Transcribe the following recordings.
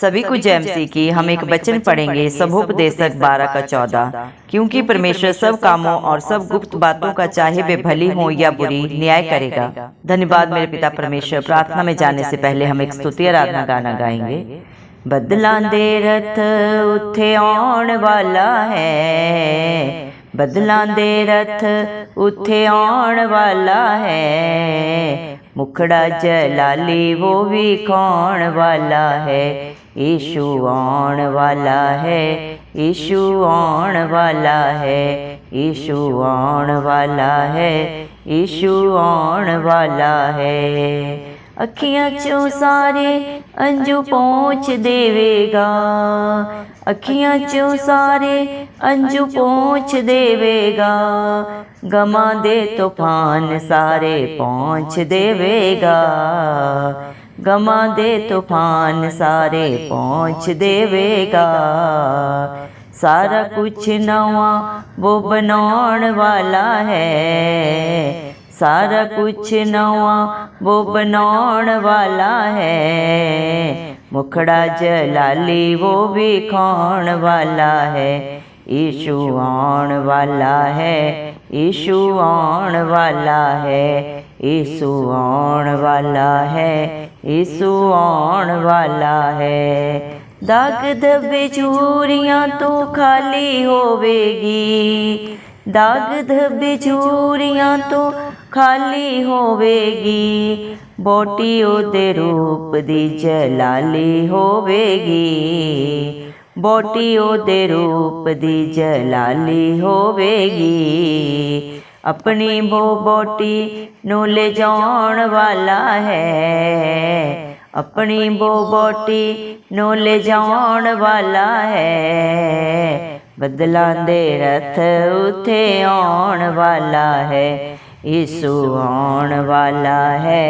सभी को जय मसीह की। हम एक वचन पढ़ेंगे सबोपदेशक 12 का 14। क्योंकि परमेश्वर सब कामों और सब गुप्त बातों का चाहे वे भली हो या बुरी न्याय करेगा। धन्यवाद मेरे पिता परमेश्वर। प्रार्थना में जाने से पहले हम एक स्तुति आराधना गाना गाएंगे। बदलांदे रथ उथे आउण वाला है, बदलांदे रथ उथे आउण वाला है, मुखड़ा जलाली वो भी खाण वाला है। यीशु आउण वाला है, यीशु आउण वाला है, यीशु आउण वाला है, यीशु आउण वाला है। अखियां चों सारे अंजू पहुँच देवेगा, अखियां चों सारे अंजू पहुँच देवेगा, गमा दे तूफान सारे पहुँच देवेगा, गमा दे तूफान सारे पहुँच देवेगा। सारा कुछ नवा वो बनाउण वाला है, सारा कुछ नवा वो बनाउण वाला है, मुखड़ा जलाली वो भी खाण वाला है। यीशु आउण वाला है, यीशु आउण वाला है, यीशु आउण वाला है, यीशु आउण वाला है। दाग धब्बे झूरियाँ तो खाली होवेगी, दाग धब्बे झूरियाँ तो खाली होवेगी, बोटी ओदे रूप दी जलाली होवेगी, बोटी ओदे रूप दी जलाली होवेगी। अपनी वो बोटी नू ले जाउण वाला है, अपनी वो बोटी नू ले जाउण वाला है, बदलांदे रथ उथे आउण वाला है। यीशु आउण वाला है,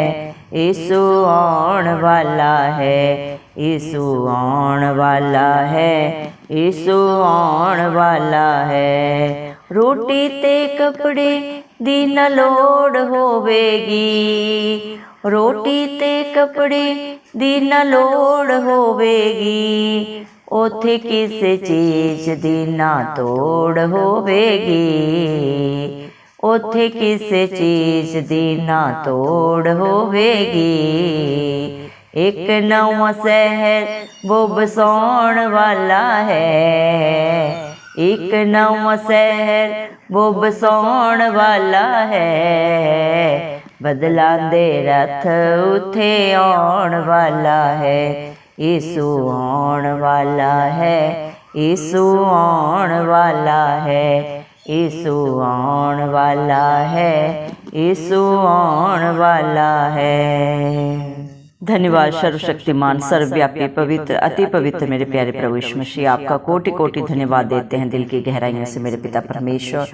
यीशु आउण वाला है, यीशु आउण वाला है, यीशु आउण वाला है। रोटी ते कपड़े दी न लोड़ होवेगी, रोटी ते कपड़े दी न लोड़ होवेगी, ओथे किसे चीज दी ना तोड़ होवेगी, ओथे किसे चीज दी ना तोड़ होवेगी। एक नवा शहर वो बसाउण वाला है, एक नवा शहर वो बसाउण वाला है, बदलांदे रथ उथे आउण वाला है। यीशु आउण वाला है, यीशु आउण वाला है, यीशु आउण वाला है, यीशु आउण वाला है। धन्यवाद सर्वशक्तिमान सर्वव्यापी पवित्र अति पवित्र मेरे प्यारे प्रभु यीशु मसीह, आपका कोटि कोटि धन्यवाद देते हैं दिल की गहराइयों से मेरे पिता परमेश्वर।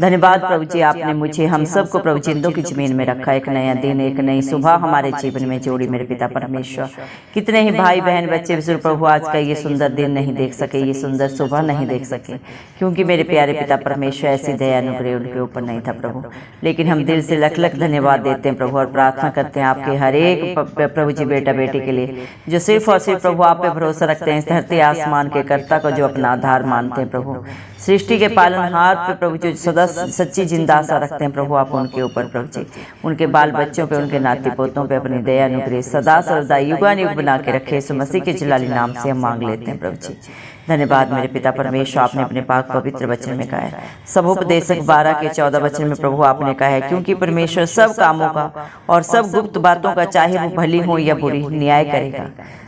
धन्यवाद प्रभु जी, आपने मुझे हम सबको प्रभु जिंदों की जमीन में रखा, एक नया दिन एक नई सुबह हमारे जीवन में जोड़ी मेरे पिता परमेश्वर। कितने ही भाई बहन बच्चे बुजुर्ग प्रभु आज का ये सुंदर दिन नहीं देख सके, ये सुंदर सुबह नहीं देख सके, क्योंकि मेरे प्यारे पिता परमेश्वर ऐसी दया अनुग्रह उनके ऊपर नहीं था प्रभु। लेकिन हम दिल से लख लख धन्यवाद देते हैं प्रभु और प्रार्थना करते हैं आपके हर एक प्रभु जी बेटा बेटी के लिए जो सिर्फ और सिर्फ प्रभु आप पे भरोसा रखते हैं, इस धरती आसमान के कर्ता को जो अपना आधार मानते हैं प्रभु, सृष्टि के पालनहार पे प्रभु जो सदा सच्ची जिंदा आशा रखते हैं प्रभु, आप उनके ऊपर प्रभु जी, उनके बाल बच्चों पे, उनके नाती पोतों पे अपनी दया अनुग्रह सदा सर्वदा युगानुयुग बना के रखे। यीशु मसीह के जलाली नाम से हम मांग लेते हैं प्रभु जी। धन्यवाद मेरे पिता परमेश्वर, आपने अपने पाक पवित्र वचन में कहा है, सबोपदेशक 12 के 14 वचन में प्रभु आपने कहा है, क्योंकि परमेश्वर सब कामों का और सब गुप्त बातों का चाहे वो भली हो या बुरी न्याय करेगा।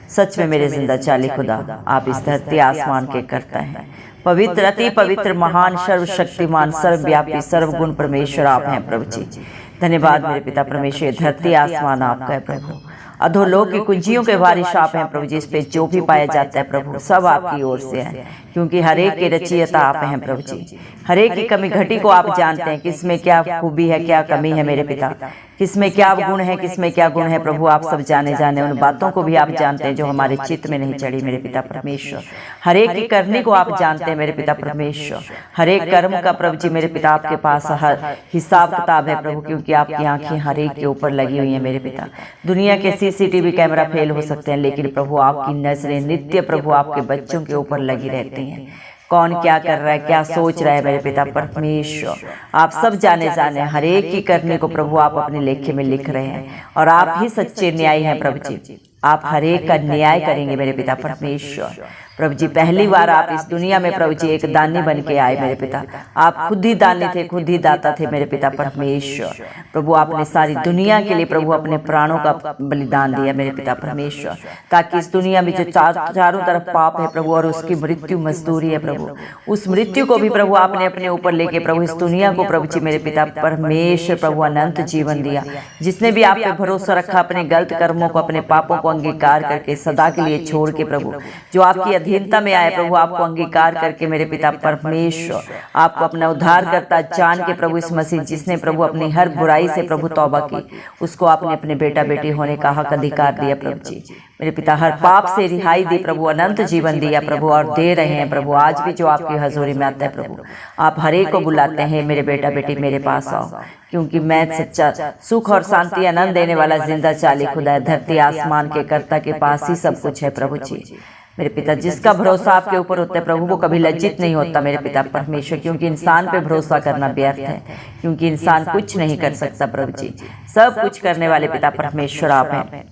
सच में मेरे जिंदा चाली खुदा, आप इस धरती आसमान के कर्ता हैं, पवित्र अति पवित्र महान सर्वशक्तिमान सर्वव्यापी सर्वगुण परमेश्वर आप हैं प्रभु जी। धन्यवाद मेरे पिता परमेश्वर, धरती आसमान आपका है प्रभु, अधोलोक की कुंजियों के वारिश आप हैं प्रभु जी, इस पे जो भी पाया जाता है प्रभु सब आपकी ओर से है, क्योंकि हर एक के रचयिता आप हैं प्रभु जी। हर एक की कमी घटी को आप जानते हैं, किसमें क्या खूबी है, क्या कमी है मेरे पिता, किसमें क्या गुण है, किसमें क्या गुण है प्रभु, आप सब जाने उन बातों को भी आप जानते हैं जो हमारे चित्त में नहीं चढ़ी मेरे पिता परमेश्वर। हर एक की करनी को आप जानते हैं मेरे पिता परमेश्वर। हर एक कर्म का प्रभु जी मेरे पिता आपके पास हर हिसाब किताब है प्रभु, क्योंकि आपकी आंखें हर एक के ऊपर लगी हुई हैं मेरे पिता। दुनिया के CCTV कैमरा फेल हो सकते हैं, लेकिन प्रभु आपकी नजरें नित्य प्रभु आपके बच्चों के ऊपर लगी रहती हैं। कौन क्या कर रहा है, क्या सोच रहा है मेरे पिता परमेश्वर, आप सब जाने हर एक की करने को प्रभु आप अपने लेखे में लिख रहे हैं, और आप ही सच्चे न्यायी हैं प्रभु जी। आप हर एक का न्याय करेंगे मेरे पिता परमेश्वर। प्रभु जी पहली बार आप इस दुनिया में प्रभु जी एक दानी बन के आए मेरे पिता। आप खुद ही दानी थे, खुद ही दाता थे मेरे पिता परमेश्वर। प्रभु आपने सारी दुनिया के लिए प्रभु अपने प्राणों का बलिदान दिया मेरे पिता परमेश्वर, ताकि इस दुनिया में जो चारों तरफ पाप है प्रभु और उसकी मृत्यु मजदूरी है प्रभु, उस मृत्यु को भी प्रभु आपने अपने ऊपर लेके प्रभु इस दुनिया को प्रभु जी मेरे पिता परमेश्वर प्रभु अनंत जीवन दिया। जिसने भी आप पे भरोसा रखा, अपने गलत कर्मों को, अपने पापों को अंगीकार करके सदा के लिए छोड़ के प्रभु जो आपकी अधीनता में आए प्रभु, आपको अंगीकार करके मेरे पिता परमेश्वर आपको अपना उद्धारकर्ता जान के प्रभु इस मसीह जिसने प्रभु अपनी हर बुराई से प्रभु तौबा की, उसको आपने अपने बेटा बेटी होने का हक अधिकार दिया प्रभु जी मेरे पिता। हर पाप से रिहाई दी प्रभु, अनंत जीवन दिया प्रभु, और दे रहे हैं प्रभु आज भी जो आपकी हजूरी में आता है प्रभु। आप हर एक को बुलाते हैं मेरे बेटा बेटी मेरे पास आओ, क्योंकि मैं सच्चा सुख और शांति आनंद देने वाला जिंदा चाली खुदा है, धरती आसमान के कर्ता के पास ही सब कुछ है प्रभु जी मेरे पिता। जिसका भरोसा आपके ऊपर होता है प्रभु वो कभी लज्जित नहीं होता मेरे पिता परमेश्वर, क्योंकि इंसान पे भरोसा करना व्यर्थ है, क्योंकि इंसान कुछ नहीं कर सकता प्रभु जी, सब कुछ करने वाले पिता परमेश्वर आप हैं।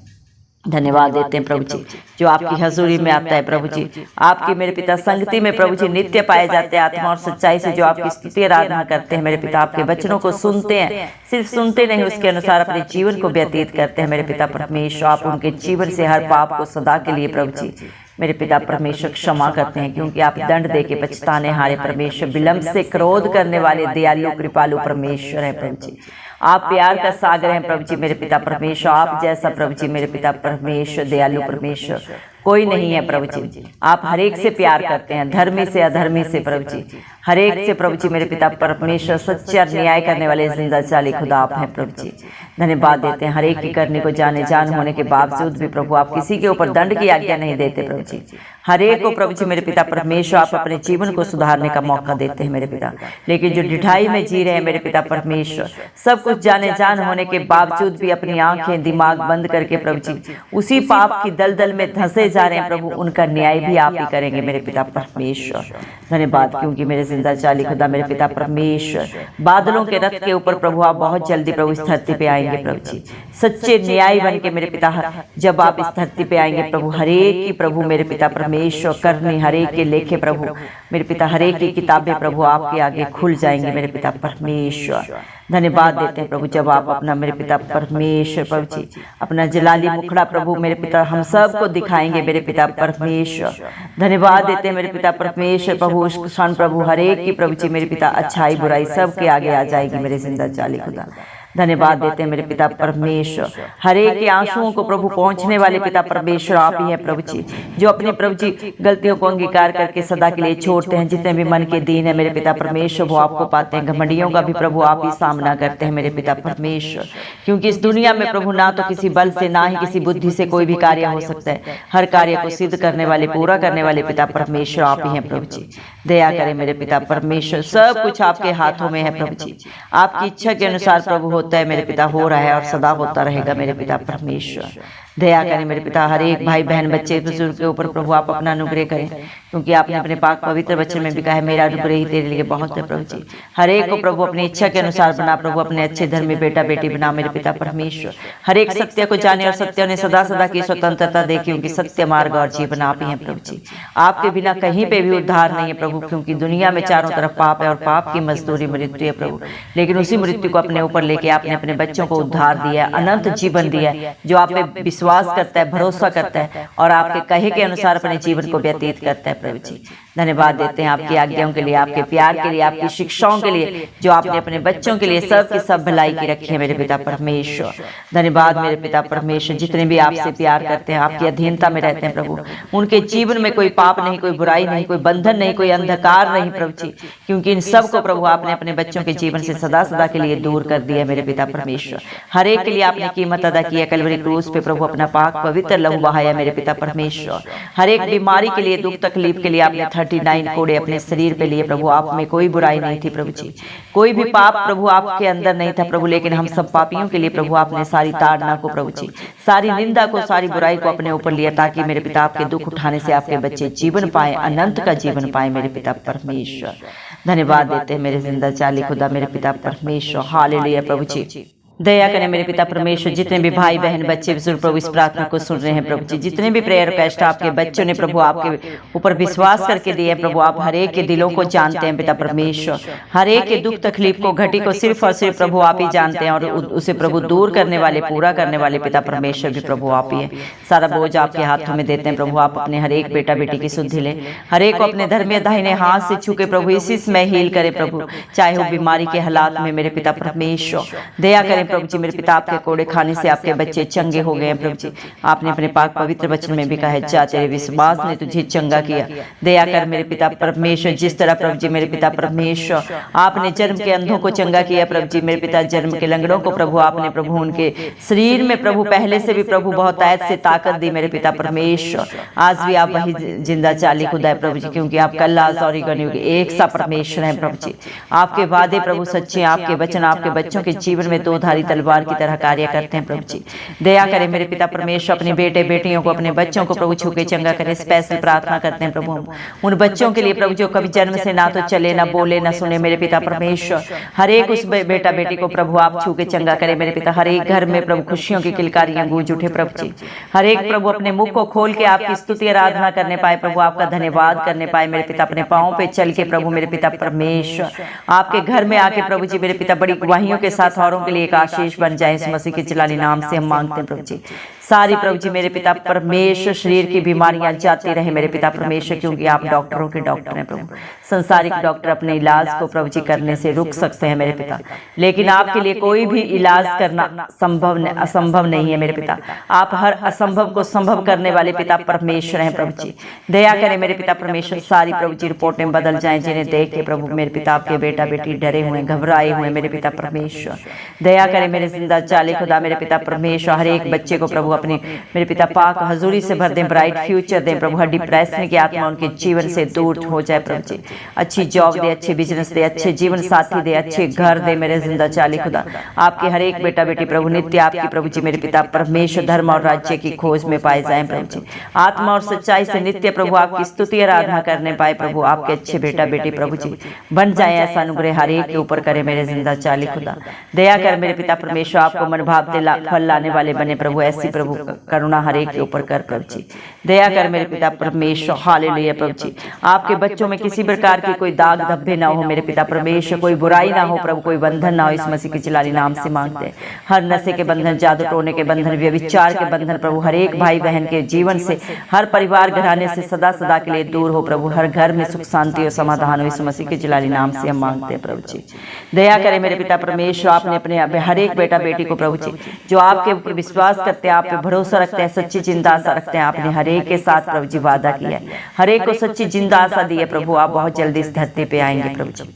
धन्यवाद देते हैं प्रभु जी जो आपकी हजूरी में आता है प्रभु जी, आपकी मेरे पिता संगति में प्रभु जी नित्य पाए जाते हैं आत्मा और सच्चाई से, जो आपकी स्तुति आराधना करते हैं मेरे पिता, आपके वचनों को सुनते हैं, सिर्फ सुनते नहीं उसके अनुसार अपने जीवन को व्यतीत करते हैं मेरे पिता परमेश्वर। आप उनके जीवन से हर पाप को सदा के लिए प्रभु जी मेरे पिता परमेश्वर क्षमा करते हैं, क्योंकि आप दंड दे के पछताने हारे परमेश्वर, विलंब से क्रोध करने वाले दयालु कृपालु परमेश्वर है प्रभु जी। आप प्यार का सागर हैं प्रभु जी मेरे पिता परमेश्वर, आप जैसा प्रभु जी मेरे पिता परमेश्वर दयालु परमेश्वर कोई नहीं है प्रभु जी। आप हर एक से प्यार करते हैं, धर्मी से अधर्मी से प्रभु जी, हर एक से प्रभु जी मेरे पिता परमेश्वर सच्चा न्याय करने वाले जिंदा चाली खुदा आप हैं प्रभु जी। धन्यवाद देते हैं हर एक की करने को जान होने के बावजूद भी प्रभु आप किसी के ऊपर दंड की आज्ञा नहीं देते प्रभु जी। हर एक को प्रभु जी मेरे पिता परमेश्वर आप अपने जीवन को सुधारने का मौका देते हैं मेरे पिता, लेकिन जो ढिठाई में जी रहे हैं मेरे पिता परमेश्वर, सब कुछ जान होने के बावजूद भी अपनी आंखें दिमाग बंद करके प्रभु जी उसी पाप की दलदल में धंसे जा रहे हैं प्रभु, उनका न्याय भी आप ही करेंगे मेरे पिता परमेश्वर। धन्यवाद क्योंकि मेरे जिंदा चाली खुदा मेरे पिता परमेश्वर बादलों के रथ के ऊपर प्रभु आप बहुत जल्दी प्रभु इस धरती पे आएंगे प्रभु जी, सच्चे न्याय बन के मेरे पिता जब आप इस धरती पे आएंगे प्रभु, हर एक की प्रभु मेरे पिता परमेश्वर करनी हर एक के लेखे प्रभु मेरे पिता, हर एक की किताबें प्रभु आपके आगे खुल जाएंगे मेरे पिता परमेश्वर। धन्यवाद देते हैं प्रभु जब आप अपना मेरे पिता परमेश्वर प्रभु जी अपना जलाली मुखड़ा प्रभु मेरे पिता हम सब को दिखाएंगे मेरे पिता परमेश्वर। धन्यवाद देते हैं मेरे पिता परमेश्वर प्रभु उस क्षण प्रभु हर एक की प्रभु जी मेरे पिता अच्छाई बुराई सब के आगे आ जाएगी मेरे जिंदा चाली खुदा। धन्यवाद देते हैं मेरे पिता परमेश्वर, हर एक के आंसुओं को प्रभु पहुंचने वाले पिता परमेश्वर आप ही हैं प्रभु जी, जो अपने प्रभु जी गलतियों को अंगीकार करके सदा के लिए छोड़ते हैं। जितने भी मन के दीन है मेरे पिता परमेश्वर वो आपको पाते हैं, घमंडियों का भी प्रभु आप ही सामना करते हैं मेरे पिता परमेश्वर, क्योंकि इस दुनिया में प्रभु ना तो किसी बल से ना ही किसी बुद्धि से कोई भी कार्य हो सकता है, हर कार्य को सिद्ध करने वाले पूरा करने वाले पिता परमेश्वर आप ही हैं प्रभु जी। दया करें मेरे पिता परमेश्वर, सब कुछ आपके हाथों में है प्रभु जी, आपकी इच्छा के अनुसार प्रभु होता है मेरे पिता, हो रहा है और सदा होता रहेगा मेरे पिता परमेश्वर। दया करें मेरे पिता हर एक भाई बहन बच्चे बुजुर्ग के ऊपर प्रभु आप अपना अनुग्रह करें, क्योंकि आपने अपने पाक पवित्र वचन में भी कहा है मेरा अनुग्रह ही तेरे लिए बहुत है प्रभु जी। हर एक को प्रभु अपनी इच्छा के अनुसार बना प्रभु, अपने अच्छे धर्मी बेटा बेटी बना मेरे पिता परमेश्वर। हर एक सत्य को जाने और सत्य ने सदा सदा की स्वतंत्रता दे, क्योंकि सत्य मार्ग और जीवन आप ही हैं प्रभु जी। आपके बिना कहीं पे भी उद्धार नहीं है प्रभु, क्योंकि दुनिया में चारों तरफ पाप है और पाप की मजदूरी मृत्यु है प्रभु, लेकिन उसी मृत्यु को अपने ऊपर लेके आपने अपने बच्चों को उद्धार दिया, अनंत जीवन दिया, जो आप पे विश्वास करता है, भरोसा करता है और आपके कहे के अनुसार अपने जीवन को व्यतीत करता है। प्रभु जी धन्यवाद देते हैं आपकी आज्ञाओं के लिए, आपके प्यार के लिए, आपकी शिक्षाओं के लिए जो आपने अपने बच्चों के लिए सब की सब भलाई की रखी है मेरे पिता परमेश्वर। धन्यवाद मेरे पिता परमेश्वर, जितने भी आपसे प्यार करते हैं, आपकी अधीनता में रहते हैं प्रभु, उनके जीवन में कोई पाप नहीं, कोई बुराई नहीं, कोई बंधन नहीं, कोई अंधकार नहीं प्रभु जी, क्योंकि इन सब को प्रभु आपने अपने बच्चों के जीवन से सदा सदा के लिए दूर कर दिया मेरे पिता परमेश्वर। हर एक के लिए आपने कीमत अदा किया, कलवरी क्रूस पे प्रभु अपना पाक पवित्र लहू बहाया मेरे पिता परमेश्वर। हर एक बीमारी के लिए, दुख तकलीफ के लिए आपने 39 कोड़े अपने शरीर पे लिए प्रभु। आप में कोई बुराई नहीं थी प्रभु जी, कोई भी पाप प्रभु आपके अंदर नहीं था प्रभु, लेकिन हम सब पापियों के लिए प्रभु आपने सारी ताड़ना को प्रभु जी, सारी निंदा को, सारी बुराई को अपने ऊपर लिया, ताकि मेरे पिता आपके दुख उठाने से आपके बच्चे जीवन पाए, अनंत का जीवन पाए मेरे पिता परमेश्वर। धन्यवाद देते हैं मेरे जिंदा चाली खुदा मेरे पिता परमेश्वर। हालेलुया प्रभु जी दया करें मेरे पिता परमेश्वर, जितने भी भाई बहन बच्चे बुजुर्ग प्रभु इस प्रार्थना को सुन रहे हैं प्रभु जी, जितने भी प्रेयर रिक्वेस्ट आपके बच्चों ने प्रभु आपके ऊपर विश्वास करके दिए प्रभु, आप हर एक के दिलों को जानते हैं पिता परमेश्वर। हर एक के दुख तकलीफ को, घटी को सिर्फ और सिर्फ प्रभु आप ही जानते हैं, और उसे प्रभु दूर करने वाले, पूरा करने वाले पिता परमेश्वर भी प्रभु आप ही है। सारा बोझ आपके हाथों में देते हैं प्रभु, आप अपने हर एक बेटा बेटी की सुधि लें, हर एक को अपने धर्म दाहिने हाथ से छू के प्रभु इसी समय हील करे प्रभु, चाहे वो बीमारी के हालात में मेरे पिता परमेश्वर। दया करें प्रभु जी, मेरे पिता आपके कोड़े खाने से आपके बच्चे चंगे हो गए हैं प्रभु जी। आपने अपने पाक पवित्र वचन में भी कहा है, जा तेरे विश्वास ने तुझे चंगा किया। दया कर मेरे पिता परमेश्वर, जिस तरह प्रभु जी मेरे पिता परमेश्वर आपने जन्म के अंधों को चंगा किया प्रभु जी, मेरे पिता जन्म के लंगड़ों को प्रभु आपने प्रभु उनके शरीर में प्रभु पहले से भी प्रभु बहुत आयत से ताकत दी मेरे पिता परमेश्वर। आज भी आप वही जिंदा चाली खुदा है प्रभु जी, क्योंकि आप कल आज और एक सा परमेश्वर है प्रभु जी। आपके वादे प्रभु सच्चे, आपके वचन आपके बच्चों के जीवन में दो धारी तलवार की तरह कार्य करते हैं प्रभु जी। दया करें मेरे पिता परमेश्वर, अपने बेटे बेटियों को, अपने बच्चों को प्रभु छू के चंगा करें। स्पेशल प्रार्थना करते हैं प्रभु उन बच्चों के लिए प्रभु जो कभी जन्म से ना तो चले, ना बोले, ना सुने मेरे पिता परमेश्वर। हर एक उस बेटा बेटी को प्रभु आप छू के चंगा करें मेरे पिता। हर एक घर में प्रभु खुशियों की किलकारियां गूंज उठे प्रभु जी। हर एक प्रभु अपने मुख को खोल के आपकी स्तुति आराधना करने पाए प्रभु, आपका धन्यवाद करने पाए मेरे पिता। अपने पांव पे चल के प्रभु मेरे पिता परमेश्वर आपके घर में आके प्रभु जी मेरे पिता बड़ी गवाहियों के साथ औरों के लिए एक आशीष बन जाए। इस मसीह के जलाली नाम से हम मांगते हैं प्रभु जी। सारी प्रभु जी मेरे पिता परमेश्वर शरीर की बीमारियां जाती रहे मेरे पिता परमेश्वर, क्योंकि आप डॉक्टरों के डॉक्टर हैं प्रभु। संसारिक डॉक्टर अपने इलाज को प्रभु जी करने से रुक सकते हैं मेरे पिता, लेकिन आपके लिए कोई भी इलाज करना असंभव नहीं है मेरे पिता। आप हर असंभव को संभव करने वाले पिता परमेश्वर हैं प्रभु जी। दया करें मेरे पिता परमेश्वर, सारी प्रभु जी रिपोर्टें बदल जाएं, जिन्हें देख के प्रभु मेरे पिता आपके बेटा बेटी डरे हुए, घबराए हुए मेरे पिता परमेश्वर। दया करें मेरे जिंदा चाले खुदा मेरे पिता परमेश्वर, हर एक बच्चे को प्रभु अपने मेरे पिता पाक हजूरी से भर दें, ब्राइट फ्यूचर दें प्रभु। हर डिप्रेशन की आत्मा उनके जीवन से दूर हो जाए प्रभु जी। अच्छी जॉब दे, अच्छे बिजनेस दे, अच्छे जीवन साथी दे, अच्छे घर दे मेरे जिंदा चाली खुदा। आपके हर एक बेटा बेटी प्रभु नित्य आपकी प्रभु जी मेरे पिता परमेश्वर धर्म और राज्य की खोज में पाए जाए प्रभु जी। आत्मा और सच्चाई से नित्य प्रभु आपकी स्तुति आराधना करने पाए प्रभु। आपके अच्छे बेटा बेटी प्रभु जी बन जाए, ऐसा अनुग्रह हर एक के ऊपर करे मेरे जिंदा चाली खुदा। दया कर मेरे पिता परमेश्वर, आपको मन भाव फल लाने वाले बने प्रभु। ऐसी प्रभु करुणा हर एक के ऊपर कर प्रभु जी। दया कर मेरे पिता परमेश्वर। हालेलुया प्रभु जी। आपके बच्चों में किसी प्रकार की कोई दाग धब्बे ना हो मेरे पिता परमेश्वर, कोई बुराई ना हो प्रभु, कोई बंधन ना हो। इस मसीह के जलाली नाम से मांगते हैं। हर नशे के बंधन, जादू टोने के बंधन, व्यभिचार के बंधन प्रभु हर एक भाई बहन के जीवन से, हर परिवार घराने से सदा सदा के लिए दूर हो प्रभु। हर घर में सुख शांति और समाधान हो। इस मसीह के जलाली नाम से हम मांगते हैं प्रभु जी। दया करें मेरे पिता परमेश्वर, आपने अपने हर एक बेटा बेटी को प्रभु जी जो आपके ऊपर विश्वास करते हैं, आप पे भरोसा रखते हैं, सच्ची जिंदा आशा रखते हैं, आपने हर एक के साथ प्रभु जी वादा किया है। हर एक को सच्ची जिंदा आशा दी है प्रभु। आप बहुत जल्दी इस धरती पे आएंगे प्रभु जी,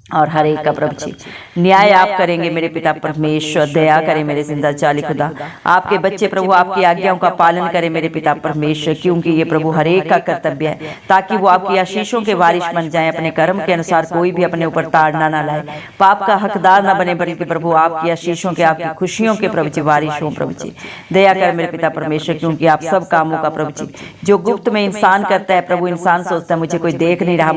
और हर एक का प्रभु जी न्याय आप करेंगे मेरे पिता परमेश्वर। दया करें मेरे जिंदा चाली खुदा। आपके बच्चे प्रभु आपकी आज्ञाओं का पालन करें मेरे पिता परमेश्वर, क्योंकि ये प्रभु हर एक का कर्तव्य है, ताकि वो आपकी आशीषों के वारिश बन जाए। अपने कर्म के अनुसार कोई भी अपने ऊपर ताड़ना ना लाए, पाप का हकदार ना बने, बल्कि प्रभु आपकी आशीषों के, आपकी खुशियों के प्रभु जी वारिश हो प्रभु जी। दया कर मेरे पिता परमेश्वर, क्योंकि आप सब कामों का प्रभु जी जो गुप्त में इंसान करता है प्रभु, इंसान सोचता है मुझे कोई देख नहीं रहा,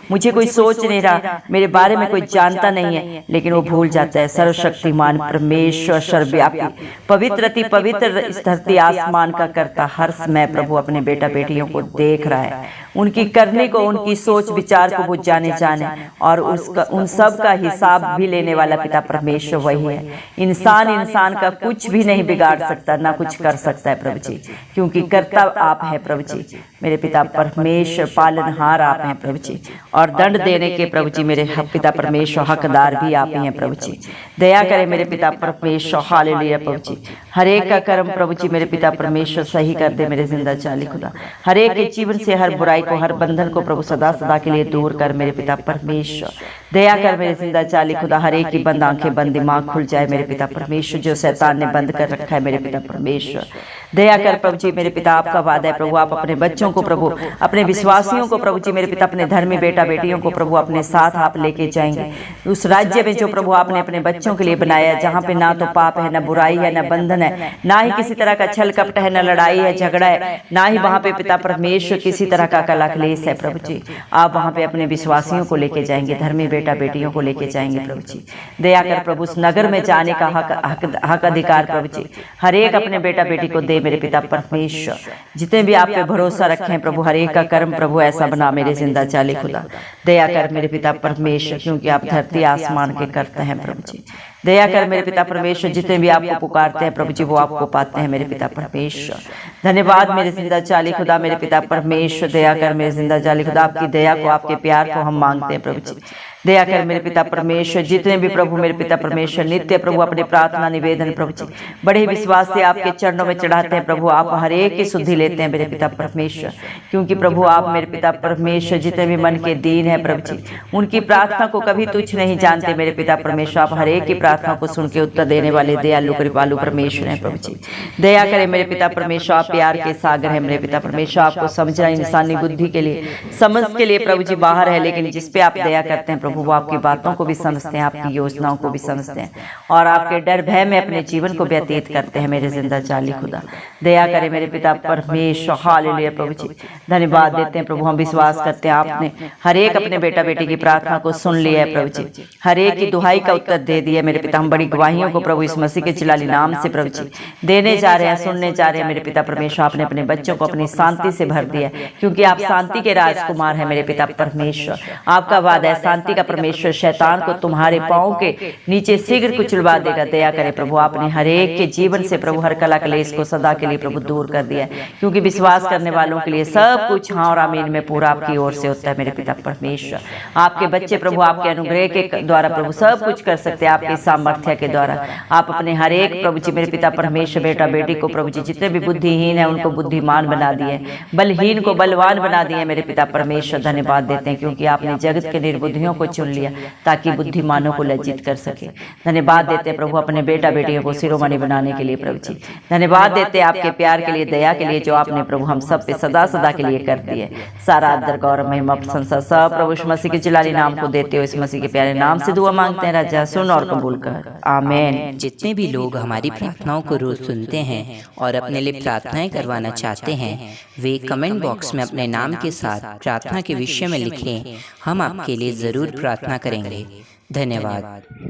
मुझे कोई सोच नहीं रहा, मेरे बारे बारे में कोई जानता नहीं है, लेकिन वो भूल जाता है। सर्वशक्तिमान परमेश्वर, सर्वव्यापी, पवित्र अति पवित्र, इस धरती आसमान का करता हर समय प्रभु अपने बेटा बेटियों को देख रहा है, उनकी करने को, उनकी सोच विचार को वो जाने और उसका उन सब का हिसाब भी लेने वाला पिता परमेश्वर वही है। इंसान का कुछ भी नहीं बिगाड़ सकता, ना कुछ कर सकता है प्रभु जी, क्योंकि कर्ता आप हैं प्रभु जी। मेरे पिता परमेश्वर, पालनहार आप हैं प्रभु जी, और दंड देने के प्रभु जी मेरे पिता परमेश्वर हकदार भी आप ही हैं प्रभु जी। दया करें मेरे पिता परमेश्वर, हालेलुया प्रभु जी। हर एक का कर्म प्रभु जी मेरे पिता परमेश्वर सही कर दे मेरे जिंदा चाली खुदा। हर एक के जीवन से हर बुराई को, हर बंधन को प्रभु सदा सदा के लिए दूर कर मेरे पिता परमेश्वर। दया कर मेरे जिंदा चाली खुदा। हर एक की बंद आंखें, बंद दिमाग खुल जाए मेरे पिता परमेश्वर, जो शैतान ने बंद कर रखा है मेरे पिता परमेश्वर। दया कर प्रभु जी मेरे पिता, आपका वादा है प्रभु, आप अपने बच्चों को प्रभु, अपने विश्वासियों को प्रभु जी मेरे पिता, अपने धर्मी बेटा बेटियों को प्रभु अपने साथ आप लेके जाएंगे उस राज्य में जो प्रभु आपने अपने बच्चों के लिए बनाया है, जहाँ पे ना तो पाप है, ना बुराई है, ना बंधन है, ना ही किसी तरह का छल कपट है, ना लड़ाई है, झगड़ा है, ना ही वहाँ पे पिता परमेश्वर किसी तरह का कला क्लेश है प्रभु जी। आप वहाँ पे अपने विश्वासियों को लेके जाएंगे, धर्मी बेटा बेटियों को लेके जाएंगे प्रभु जी। दया कर प्रभु, उस नगर में जाने का हक अधिकार प्रभु जी हर एक अपने बेटा बेटी को दे मेरे पिता परमेश्वर। जितने भी आप पे भरोसा रखे हैं प्रभु, हर एक का कर्म प्रभु ऐसा बना मेरे जिंदा चाले खुदा। दया कर मेरे पिता परमेश्वर, क्योंकि आप धरती आसमान के करते हैं प्रभु जी। दया कर मेरे पिता परमेश्वर, जितने भी आपको पुकारते हैं प्रभु जी वो आपको पाते हैं मेरे पिता परमेश्वर। धन्यवाद मेरे जिंदा चाली खुदा, मेरे पिता परमेश्वर। दया कर मेरे जिंदा चाली खुदा, आपकी दया को, आपके प्यार को हम मांगते हैं प्रभु जी। दया कर मेरे पिता परमेश्वर, जितने भी प्रभु मेरे पिता परमेश्वर नित्य प्रभु अपने प्रार्थना निवेदन प्रभु जी बड़े विश्वास से आपके चरणों में चढ़ाते हैं प्रभु, आप हर एक की शुद्धि लेते हैं मेरे पिता परमेश्वर, क्योंकि प्रभु आप मेरे पिता परमेश्वर जितने भी मन के दीन है प्रभु जी उनकी प्रार्थना को कभी तुच्छ नहीं जानते मेरे पिता परमेश्वर। आप हर एक की प्रार्थना को सुन के उत्तर देने वाले दयालु कृपालु परमेश्वर हैं प्रभु जी। दया करें मेरे पिता परमेश्वर, आप प्यार के सागर है मेरे पिता परमेश्वर। आपको समझना इंसानी बुद्धि के लिए, समझ के लिए प्रभु जी बाहर है, लेकिन जिस पे आप दया करते हैं प्रभु वो आपकी बातों को भी समझते हैं, आपकी योजनाओं को भी समझते हैं, और आपके डर भय में अपने जीवन को व्यतीत करते हैं मेरे जिंदा चाली खुदा। दया करें मेरे पिता परमेश्वर, हालेलुया प्रभु जी। धन्यवाद देते हैं प्रभु, हम विश्वास करते हैं आपने हर एक अपने बेटा बेटी की प्रार्थना को सुन लिया है प्रभु जी, हर एक की दुहाई का उत्तर दे दिया मेरे पिता। हम बड़ी गवाहियों को प्रभु इस मसीह के चिलाली नाम से प्रभु जी देने जा रहे हैं, सुनने जा रहे हैं मेरे पिता परमेश्वर। आपने अपने बच्चों को अपनी शांति से भर दिया, क्योंकि आप शांति के राजकुमार हैं मेरे पिता परमेश्वर। आपका वादा है शांति का परमेश्वर शैतान को तुम्हारे पांव के नीचे शीघ्र कुचलवा देगा। दया करे प्रभु, आपने हर एक के जीवन से प्रभु हर कला क्लेश को सदा के लिए प्रभु दूर कर दिया है, क्योंकि विश्वास करने वालों के लिए सब कुछ हाँ और आमीन में पूरा आपकी ओर से होता है मेरे पिता परमेश्वर। आपके बच्चे प्रभु आपके अनुग्रह के द्वारा प्रभु सब कुछ कर सकते हैं, आपके सामर्थ्य के द्वारा। आप अपने हर एक प्रभु जी मेरे पिता परमेश्वर बेटा बेटी को प्रभु जी जितने भी बुद्धिहीन है उनको बुद्धिमान बना दिए, बलहीन को बलवान बना दिए मेरे पिता परमेश्वर। धन्यवाद देते हैं क्योंकि आपने जगत के निर्बुद्धियों को चुन लिया ताकि बुद्धिमानों को लज्जित कर सके। धन्यवाद देते हैं प्रभु अपने बेटा बेटियों को शिरोमणि बनाने के लिए प्रभु जी। धन्यवाद देते हैं आपके प्यार के लिए, दया के लिए, जो आपने प्रभु हम सब पे सदा सदा के लिए कर दिए। सारा आदर गौरव महिमा प्रशंसा सब प्रभु इस मसीह के जिलाली नाम को देते हो, इस मसीह के प्यारे नाम से दुआ मांगते हैं राजा, सुन और कबूल कर, आमीन। जितने भी लोग हमारी प्रार्थनाओं को रोज सुनते हैं और अपने लिए प्रार्थनाएं करवाना चाहते हैं, वे कमेंट बॉक्स में अपने नाम के साथ प्रार्थना के विषय में लिखें, हम आपके लिए जरूर प्रार्थना करेंगे। धन्यवाद।